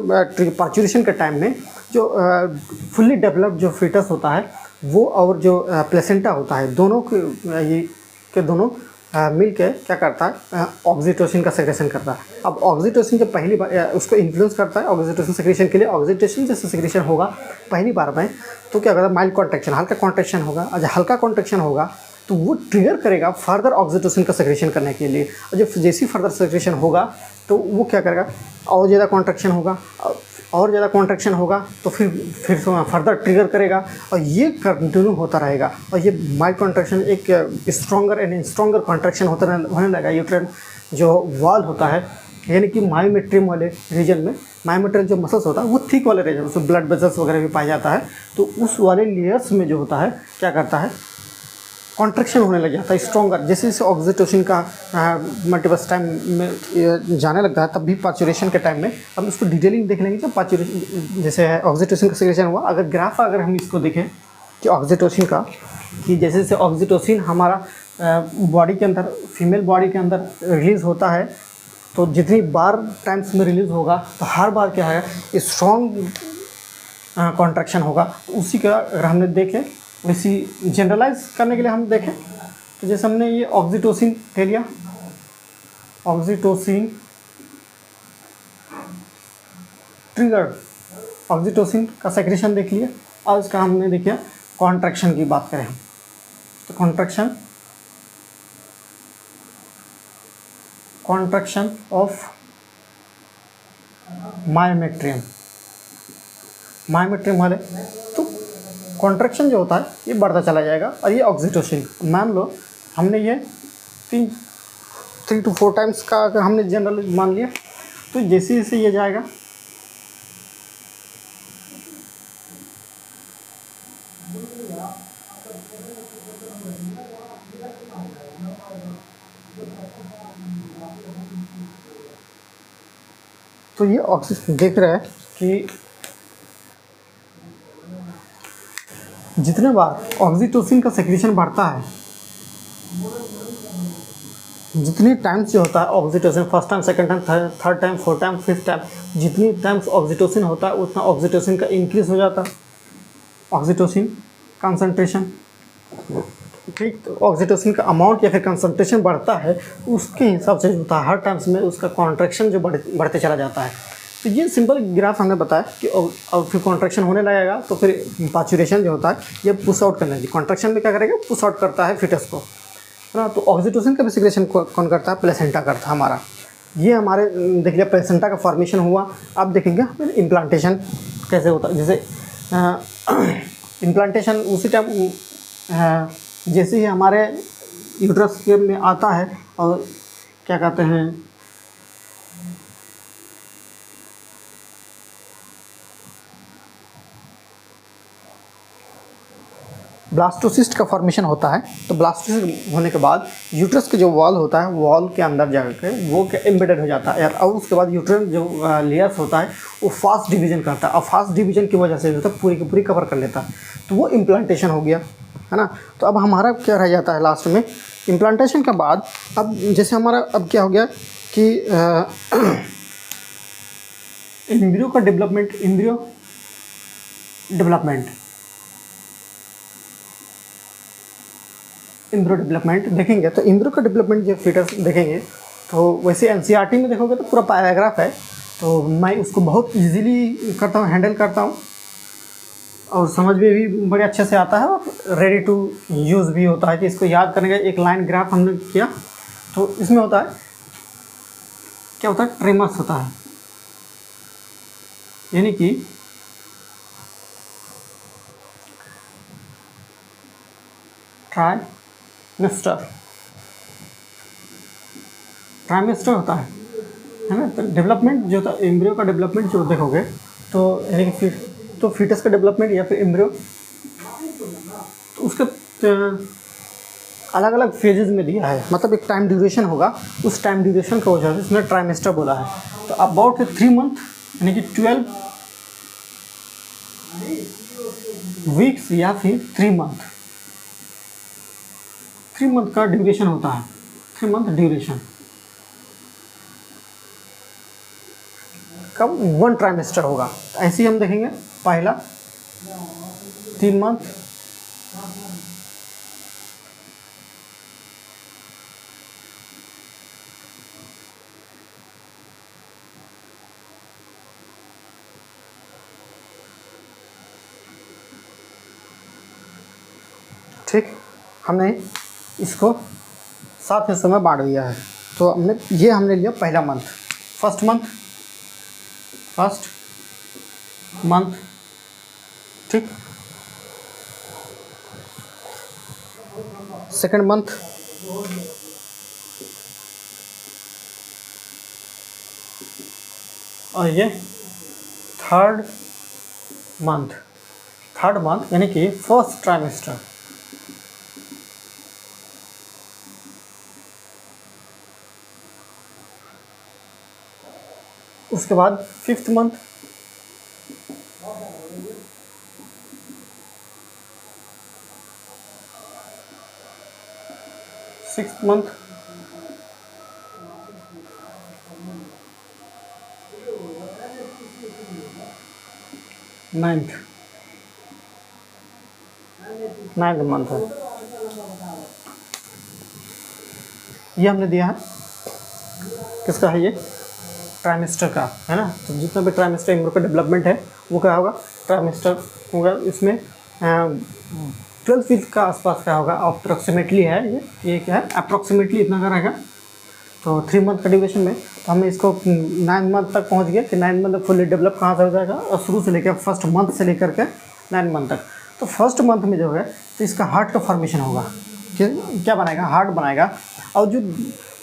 पार्चुरेशन के टाइम में जो फुल्ली डेवलप्ड जो फीटस होता है वो और जो प्लेसेंटा होता है दोनों के दोनों मिल के क्या करता है? ऑक्सीटोसिन का सेक्रेशन करता है। अब ऑक्सीटोसिन जब पहली बार उसको इन्फ्लुएंस करता है ऑक्सीटोसिन सेक्रेशन के लिए, ऑक्सीटोसिन जैसे सेक्रेशन होगा पहली बार में तो क्या करता है? माइल्ड कॉन्ट्रैक्शन, हल्का कॉन्ट्रैक्शन होगा। और जब हल्का कॉन्ट्रैक्शन होगा तो वो ट्रिगर करेगा फर्दर ऑक्सीटोसिन का सेक्रेशन करने के लिए। और जब जैसे ही फर्दर सेक्रेशन होगा तो वो क्या करेगा? और ज़्यादा कॉन्ट्रैक्शन होगा, और ज़्यादा कॉन्ट्रैक्शन होगा तो फिर फर्दर ट्रिगर करेगा और ये कंटिन्यू होता रहेगा। और ये माइल्ड कॉन्ट्रैक्शन एक स्ट्रॉन्गर एंड स्ट्रॉन्गर कॉन्ट्रैक्शन होने लगा। यूट्राइन जो वॉल होता है यानी कि मायोमेट्रियम वाले रीजन में, मायोमेट्रियम जो मसल्स होता है वो थिक वाले रीजन, उसमें ब्लड वेसल्स वगैरह भी पाया जाता है। तो उस वाले लेयर्स में जो होता है क्या करता है? कॉन्ट्रैक्शन होने लग जाता है स्ट्रॉन्गर। जैसे जैसे ऑक्सीटोसिन का मल्टीपल्स टाइम में जाने लगता है तब भी पार्चुरेशन के टाइम में हम इसको डिटेलिंग देख लेंगे। जब पार्चुरेशन जैसे ऑक्सीटोसिन का सेक्रेशन हुआ, अगर ग्राफ अगर हम इसको देखें कि ऑक्सीटोसिन का, कि जैसे जैसे ऑक्सीटोसिन हमारा बॉडी के अंदर, फीमेल बॉडी के अंदर रिलीज़ होता है तो जितनी बार टाइम्स में रिलीज़ होगा तो हर बार क्या है? स्ट्रॉन्ग कॉन्ट्रैक्शन होगा। उसी का अगर हमने देखें वैसी जनरलाइज करने के लिए हम देखें तो जैसे हमने ये ऑक्सीटोसिन ले लिया, ऑक्सीटोसिन ट्रिगर, ऑक्सीटोसिन का सेक्रेशन देख लिया। और इसका हमने देखिए कॉन्ट्रैक्शन की बात करें हम तो कॉन्ट्रैक्शन ऑफ मायोमेट्रियम, मायोमेट्रियम वाले तो कॉन्ट्रैक्शन जो होता है ये बढ़ता चला जाएगा। और ये ऑक्सीटोसिन मान लो हमने ये 3 to 4 टाइम्स का अगर हमने जनरल मान लिया तो जैसे जैसे ये जाएगा तो ये ऑक्सीजन देख रहे हैं कि जितने बार ऑक्सीटोसिन का सेक्रेशन बढ़ता है, जितनी टाइम्स जो होता है oxytocin, first time, second time, third time, fourth time, fifth time, जितनी टाइम्स ऑक्सीटोसिन होता है उतना ऑक्सीटोसिन का इंक्रीज हो जाता है, ऑक्सीटोसिन कंसंट्रेशन, ठीक। तो ऑक्सीटोसिन का अमाउंट या फिर कंसंट्रेशन बढ़ता है उसके हिसाब से होता है हर टाइम्स में उसका कॉन्ट्रैक्शन जो बढ़ते चला जाता है। तो ये सिंपल ग्राफ हमने बताया कि और फिर कॉन्ट्रैक्शन होने लगेगा तो फिर पार्चुरेशन जो होता है ये पुश आउट करना चाहिए। कॉन्ट्रैक्शन में क्या करेगा? पुश आउट करता है फिटस को, है ना। तो ऑक्सीटोसिन का भी सिक्रेशन कौन करता है? प्लेसेंटा करता है हमारा। ये हमारे देख लिया प्लेसेंटा का फॉर्मेशन हुआ। अब देखेंगे इम्प्लांटेशन कैसे होता है। जैसे इम्प्लांटेशन उसी टाइम जैसे ही हमारे यूट्रस के में आता है और क्या कहते हैं ब्लास्टोसिस्ट का फॉर्मेशन होता है। तो ब्लास्टोसिस्ट होने के बाद यूट्रस के जो वॉल होता है वॉल के अंदर जाकर वो क्या एम्बेडेड हो जाता है और उसके बाद यूट्रस जो लेयर्स होता है वो फास्ट डिवीजन करता है और फास्ट डिवीजन की वजह से जो होता है पूरी की पूरी कवर कर लेता है। तो वो इम्प्लांटेशन हो गया, है ना। तो अब हमारा क्या रह जाता है लास्ट में इम्प्लांटेशन के बाद। अब जैसे हमारा अब क्या हो गया कि एम्ब्रियो का डेवलपमेंट, एम्ब्रियो डेवलपमेंट देखेंगे तो एम्ब्रियो का डेवलपमेंट जो फीटस देखेंगे तो वैसे एनसीईआरटी में देखोगे तो पूरा पैराग्राफ है। तो मैं उसको बहुत इजीली करता हूँ, हैंडल करता हूँ और समझ में भी बड़े अच्छे से आता है और रेडी टू यूज़ भी होता है कि इसको याद करने का एक लाइन ग्राफ हमने किया। तो इसमें होता है क्या होता है? ट्रेमर्स होता है, यानी कि ट्राइमेस्टर ट्राइमेस्टर होता है ना। तो डेवलपमेंट जो होता है, एम्ब्रियो का डेवलपमेंट जो देखोगे तो यानी कि तो फीटस का डेवलपमेंट या फिर एम्ब्रियो, तो उसका अलग अलग फेजेस में दिया है, मतलब एक टाइम ड्यूरेशन होगा, उस टाइम ड्यूरेशन का वजह से इसने ट्राइमेस्टर बोला है। तो अबाउट 3 मंथ यानी कि 12 वीक्स या फिर 3 मंथ, 3 मंथ का ड्यूरेशन होता है, 3 मंथ ड्यूरेशन। कब 1 ट्राइमेस्टर होगा, ऐसे ही हम देखेंगे। पहला 3 मंथ, ठीक। हमने इसको 7 हिस्सों में बांट दिया है। तो हमने लिया पहला मंथ, फर्स्ट मंथ, ठीक। सेकंड मंथ, और ये थर्ड मंथ यानी कि फर्स्ट ट्राइमेस्टर। उसके बाद 5th month, sixth month, 9th month है। ये हमने दिया है, किसका है ये, ट्राइमेस्टर का, है ना। तो जितना भी ट्राइमेस्टर एम्ब्रियो का डेवलपमेंट है वो क्या होगा, ट्राइमेस्टर होगा। इसमें 12 वीक का आसपास क्या होगा, अप्रॉक्सीमेटली है ये क्या है, अप्रॉक्सीमेटली इतना का रहेगा। तो 3 मंथ का ड्यूरेशन में तो हमने इसको 9 मंथ तक पहुंच गए कि 9 मंथ फुल्ली डेवलप कहाँ से हो जाएगा, और शुरू से लेकर फर्स्ट मंथ से लेकर के 9 मंथ तक। तो फर्स्ट मंथ में जो है तो इसका हार्ट का फॉर्मेशन होगा, क्या बनाएगा, हार्ट बनाएगा। और जो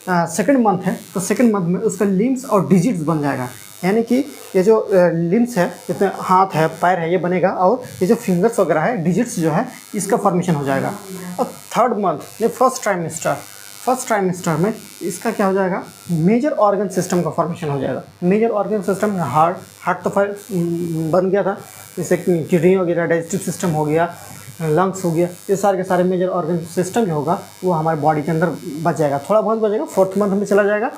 सेकंड मंथ है तो सेकंड मंथ में उसका लिम्स और डिजिट्स बन जाएगा, यानी कि ये जो लिम्स है, जितने हाथ है, पैर है, ये बनेगा, और ये जो फिंगर्स वगैरह है, डिजिट्स जो है, इसका फॉर्मेशन हो जाएगा। और थर्ड मंथ ये फर्स्ट ट्राइमेस्टर में इसका क्या हो जाएगा, मेजर ऑर्गन सिस्टम का फॉर्मेशन हो जाएगा। मेजर ऑर्गन सिस्टम, हार्ट तो बन गया था, जैसे किडनी हो गया, डाइजेस्टिव सिस्टम हो गया, लंग्स हो गया, ये सारे के सारे मेजर ऑर्गन सिस्टम जो होगा वो हमारे बॉडी के अंदर बच जाएगा, थोड़ा बहुत बचेगा। 4th मंथ में चला जाएगा,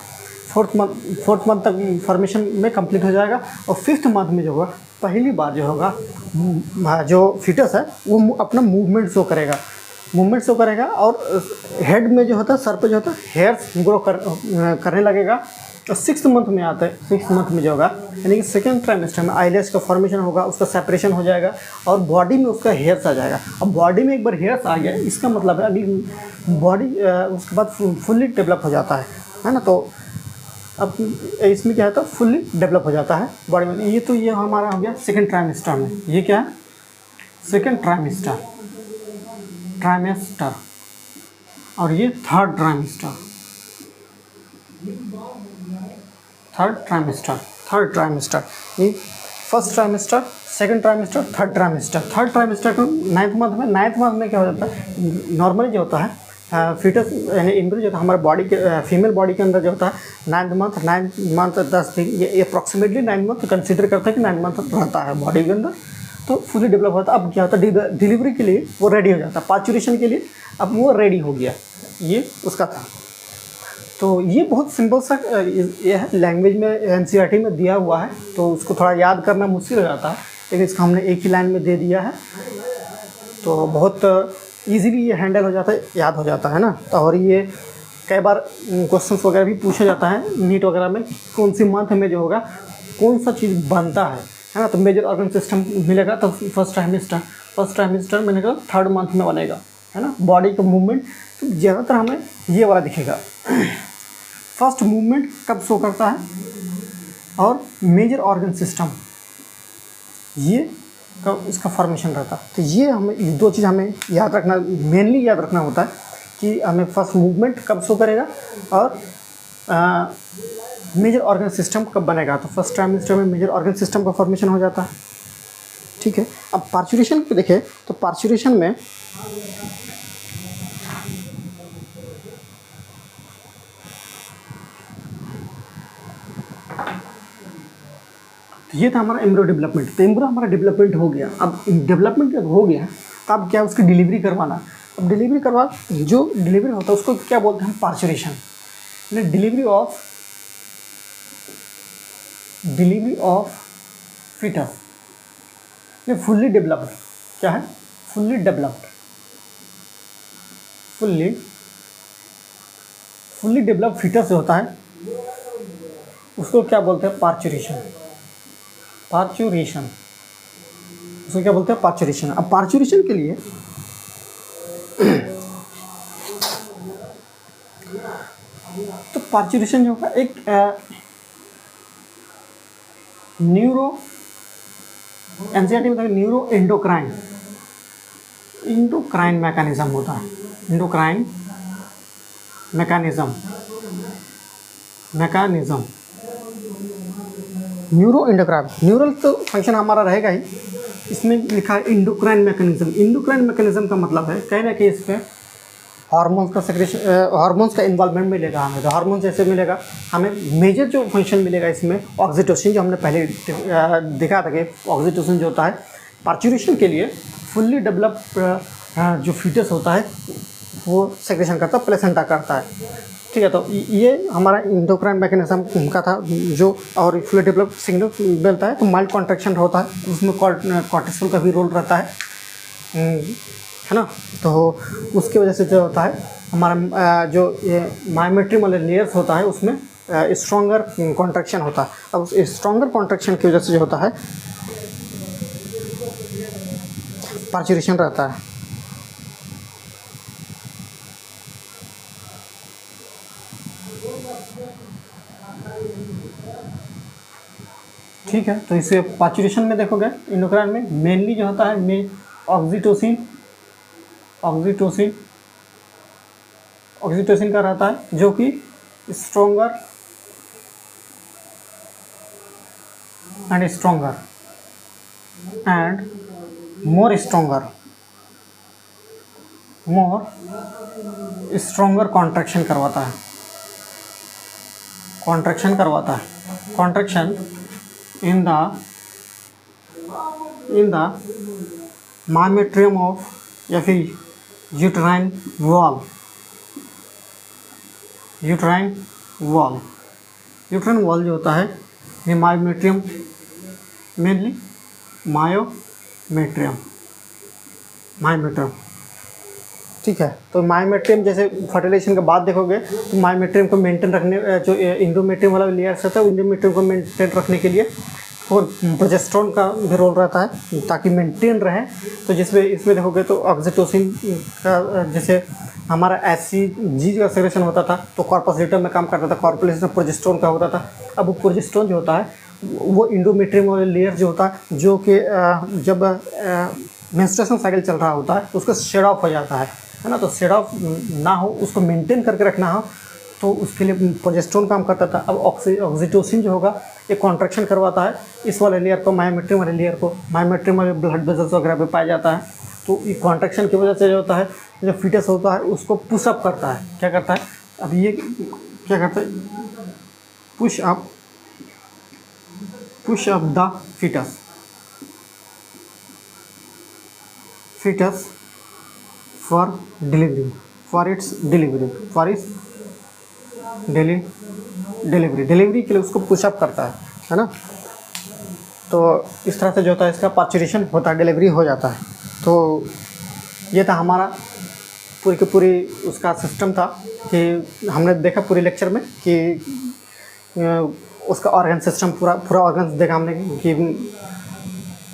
4th मंथ तक फॉर्मेशन में कंप्लीट हो जाएगा। और 5th मंथ में जो होगा, पहली बार जो होगा, जो फीटस है वो अपना मूवमेंट शो करेगा, और हेड में जो होता है, सर पे जो होता है, हेयर्स ग्रो करने लगेगा। और 6th मंथ में आता है, 6th मंथ में जो होगा, यानी कि सेकेंड ट्राइमेस्टर में आईलेस का फॉर्मेशन होगा, उसका सेपरेशन हो जाएगा, और बॉडी में उसका हेयर्स आ जाएगा। अब बॉडी में एक बार हेयर्स आ गया, इसका मतलब है अभी बॉडी उसके बाद फुल्ली डेवलप हो जाता है ना। तो अब इसमें क्या होता है, फुल्ली डेवलप हो जाता है बॉडी में। ये हमारा हो गया सेकेंड ट्राइमेस्टर में। ये क्या है, सेकेंड ट्राइमेस्टर, और ये थर्ड ट्राइमेस्टर। ये first trimester, second trimester, third trimester को 9th मंथ में क्या हो जाता है, नॉर्मली जो होता है फीटस यानी एम्ब्रियो जो होता है हमारे बॉडी के, फीमेल बॉडी के अंदर जो होता है 9 मंथ 10 दिन, ये अप्रॉक्सीमेटली 9 मंथ कंसिडर करता है कि 9 मंथ रहता है बॉडी के अंदर, तो फुली डेवलप होता है। अब क्या होता है, डिलीवरी के लिए वो रेडी हो जाता है, पार्चुरेशन के लिए अब वो रेडी हो गया, ये उसका था। तो ये बहुत सिंपल सा ये है, लैंग्वेज में एनसीईआरटी में दिया हुआ है, तो उसको थोड़ा याद करना मुश्किल हो जाता है, लेकिन इसको हमने एक ही लाइन में दे दिया है, तो बहुत इजीली ये हैंडल हो जाता है, याद हो जाता है ना। तो और ये कई बार क्वेश्चंस वगैरह भी पूछा जाता है नीट वगैरह में, कौन सी मंथ में जो होगा कौन सा चीज़ बनता है ना। तो मेजर ऑर्गन सिस्टम मिलेगा तो फर्स्ट ट्राइमेस्टर मिलेगा, थर्ड मंथ में बनेगा, है ना। बॉडी का मूवमेंट तो ज़्यादातर हमें ये वाला दिखेगा, फर्स्ट मूवमेंट कब शो करता है, और मेजर ऑर्गन सिस्टम ये कब इसका फॉर्मेशन रहता है। तो ये हमें 2 चीज़ हमें याद रखना, मेनली याद रखना होता है कि हमें फर्स्ट मूवमेंट कब शो करेगा, और मेजर ऑर्गन सिस्टम कब बनेगा, तो फर्स्ट ट्राइमेस्टर में मेजर ऑर्गन सिस्टम का फॉर्मेशन हो जाता है। ठीक है, अब पार्चुरेशन पे देखें तो पार्चुरेशन में ये था हमारा एम्ब्रियो डेवलपमेंट। तो एम्ब्रियो हमारा डेवलपमेंट हो गया। अब डेवलपमेंट जब हो गया तो अब क्या उसकी डिलीवरी करवाना। अब डिलीवरी करवा जो डिलीवरी होता है उसको क्या बोलते हैं, पार्चुरेशन। डिलीवरी ऑफ फीटस, ये फुल्ली डेवलप्ड क्या है, फुल्ली डेवलप्ड फीटस जो होता है उसको क्या बोलते हैं, पार्चुरेशन। उसको क्या बोलते हैं, पार्चुरेशन। अब पार्चुरेशन के लिए तो पार्चुरेशन जो होगा एक एनसीईआरटी में न्यूरो एंडोक्राइन मैकेनिज्म होता है। एंडोक्राइन मैकेनिज्म न्यूरल तो फंक्शन हमारा रहेगा ही। इसमें लिखा है इंडोक्राइन मैकेनिज्म का मतलब है कहना कि इस पर हार्मोन्स का सेक्रेशन, हार्मोन्स का इन्वॉल्वमेंट मिलेगा हमें। तो हार्मोन जैसे मिलेगा हमें, मेजर जो फंक्शन मिलेगा इसमें ऑक्सीटोसिन, जो हमने पहले देखा था कि ऑक्सीटोसिन जो होता है पार्चुरेशन के लिए फुल्ली डेवलप्ड जो फीटस होता है वो सेक्रेशन करता है, प्लेसेंटा करता है। ठीक है, तो ये हमारा इंडोक्राइन मैकेनिज्म का था जो, और फुल्ली डेवलप्ड सिग्नल मिलता है तो माइल्ड कॉन्ट्रैक्शन होता है, उसमें कॉर्टिसोल का भी रोल रहता है ना। तो उसकी वजह से जो होता है हमारा जो ये मायोमेट्रियम वाले लेयर्स होता है उसमें स्ट्रॉन्गर कॉन्ट्रैक्शन होता है। अब उस स्ट्रॉन्गर कॉन्ट्रैक्शन की वजह से जो होता है पार्चुरेशन रहता है। ठीक है, तो इसे पार्चुरेशन में देखोगे इंडोक्राइन में मेनली जो होता है ऑक्सीटोसिन का रहता है, जो कि stronger and more stronger contraction करवाता है। Contraction in the myometrium of या फिर यूट्राइन वॉल जो होता है ये मायोमेट्रियम, मेनली मायोमेट्रियम। ठीक है, तो मायोमेट्रियम जैसे फर्टिलाइजेशन के बाद देखोगे तो मायोमेट्रियम को मेंटेन रखने, जो इंडोमेट्रियम वाला लेयर्स होता है इंडोमेट्रियम को मेंटेन रखने के लिए और प्रोजेस्टेरोन का भी रोल रहता है ताकि मेंटेन रहे। तो जिसमें इसमें देखोगे तो ऑक्सीटोसिन का, जैसे हमारा HCG का सेक्रेशन होता था तो कॉर्पस ल्यूटेम में काम करता था, कॉर्पस ल्यूटेम प्रोजेस्टेरोन का होता था। अब वो प्रोजेस्टेरोन जो होता है वो इंडोमेट्रियम वाले लेयर जो होता है, जो कि जब मेंस्ट्रुएशन साइकिल चल रहा होता है उसको शेड ऑफ हो जाता है ना। तो शेड ऑफ ना हो, उसको मेंटेन करके रखना हो, तो उसके लिए प्रोजेस्टेरोन काम करता था। अब ऑक्सीटोसिन जो होगा ये कॉन्ट्रैक्शन करवाता है इस वाले लेयर को, मायोमेट्रियम वाले लेयर को। मायोमेट्रियम वाले ब्लड वेसल्स वगैरह पे पाया जाता है। तो ये कॉन्ट्रैक्शन की वजह से जो होता है, जो फीटस होता है उसको पुशअप करता है। क्या करता है, अब ये क्या करता है, push up the foetus for its delivery delivery के लिए उसको पुशअप करता है ना। तो इस तरह से जो होता है इसका पार्चुरेशन होता है, डिलीवरी हो जाता है। तो ये था हमारा पूरी की पूरी उसका सिस्टम था कि हमने देखा पूरे लेक्चर में कि उसका ऑर्गन सिस्टम पूरा ऑर्गन्स देखा हमने कि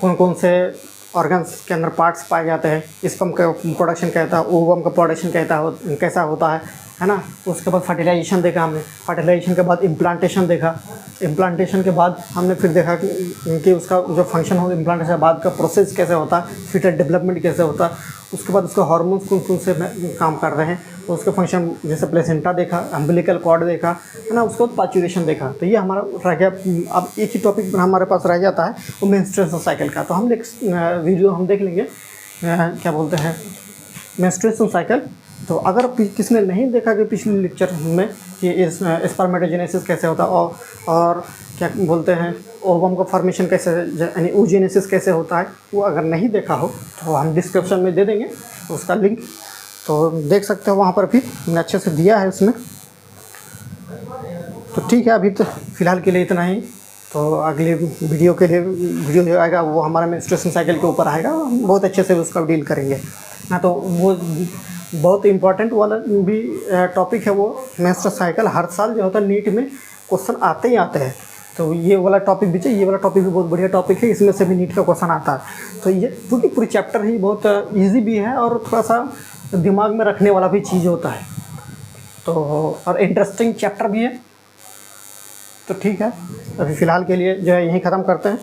कौन कौन से ऑर्गन्स के अंदर पार्ट्स पाए जाते हैं, स्पर्म का प्रोडक्शन कहता है, ओवम का प्रोडक्शन कैसा होता है है ना। उसके बाद फर्टिलाइजेशन देखा हमने, फर्टिलाइजेशन के बाद इम्प्लांटेशन देखा, इम्प्लांटेशन के बाद हमने फिर देखा कि उसका जो फंक्शन हो इम्प्लांटेशन के बाद का प्रोसेस कैसे होता है, फिटर डेवलपमेंट कैसे होता है, उसके बाद उसका हार्मोन्स कौन कौन से काम कर रहे हैं, तो उसके फंक्शन जैसे प्लेसेंटा देखा, अम्बिलिकल कॉर्ड देखा, है ना। उसके बाद पाचुरेशन देखा। तो ये हमारा रह गया। अब एक ही टॉपिक हमारे पास रह जाता है वो मेंस्ट्रुएशन साइकिल का। तो हम नेक्स्ट वीडियो हम देख लेंगे क्या बोलते हैं मेंस्ट्रुएशन साइकिल। तो अगर किसी ने नहीं देखा कि पिछले लेक्चर में कि इस स्पर्मेटोजेनेसिस कैसे होता है और क्या बोलते हैं ओवम का फॉर्मेशन कैसे यानी oogenesis कैसे होता है, वो अगर नहीं देखा हो तो हम डिस्क्रिप्शन में दे देंगे उसका लिंक, तो देख सकते हो वहाँ पर भी मैंने अच्छे से दिया है उसमें। तो ठीक है, अभी तो फ़िलहाल के लिए इतना ही। तो अगले वीडियो के लिए वीडियो जो आएगा वो हमारा मेंस्ट्रुएशन साइकिल के ऊपर आएगा, बहुत अच्छे से उसका डील करेंगे ना। तो वो बहुत इम्पॉर्टेंट वाला भी टॉपिक है वो मेंस्ट्रुएशन साइकिल। हर साल जो होता है नीट में क्वेश्चन आते ही आते हैं। तो ये वाला टॉपिक भी चाहिए, ये वाला टॉपिक भी बहुत बढ़िया टॉपिक है, इसमें से भी नीट का क्वेश्चन आता है। तो ये क्योंकि पूरी चैप्टर ही बहुत ईजी भी है और थोड़ा सा दिमाग में रखने वाला भी चीज़ होता है, तो और इंटरेस्टिंग चैप्टर भी है। तो ठीक है, अभी फ़िलहाल के लिए जो है यहीं ख़त्म करते हैं।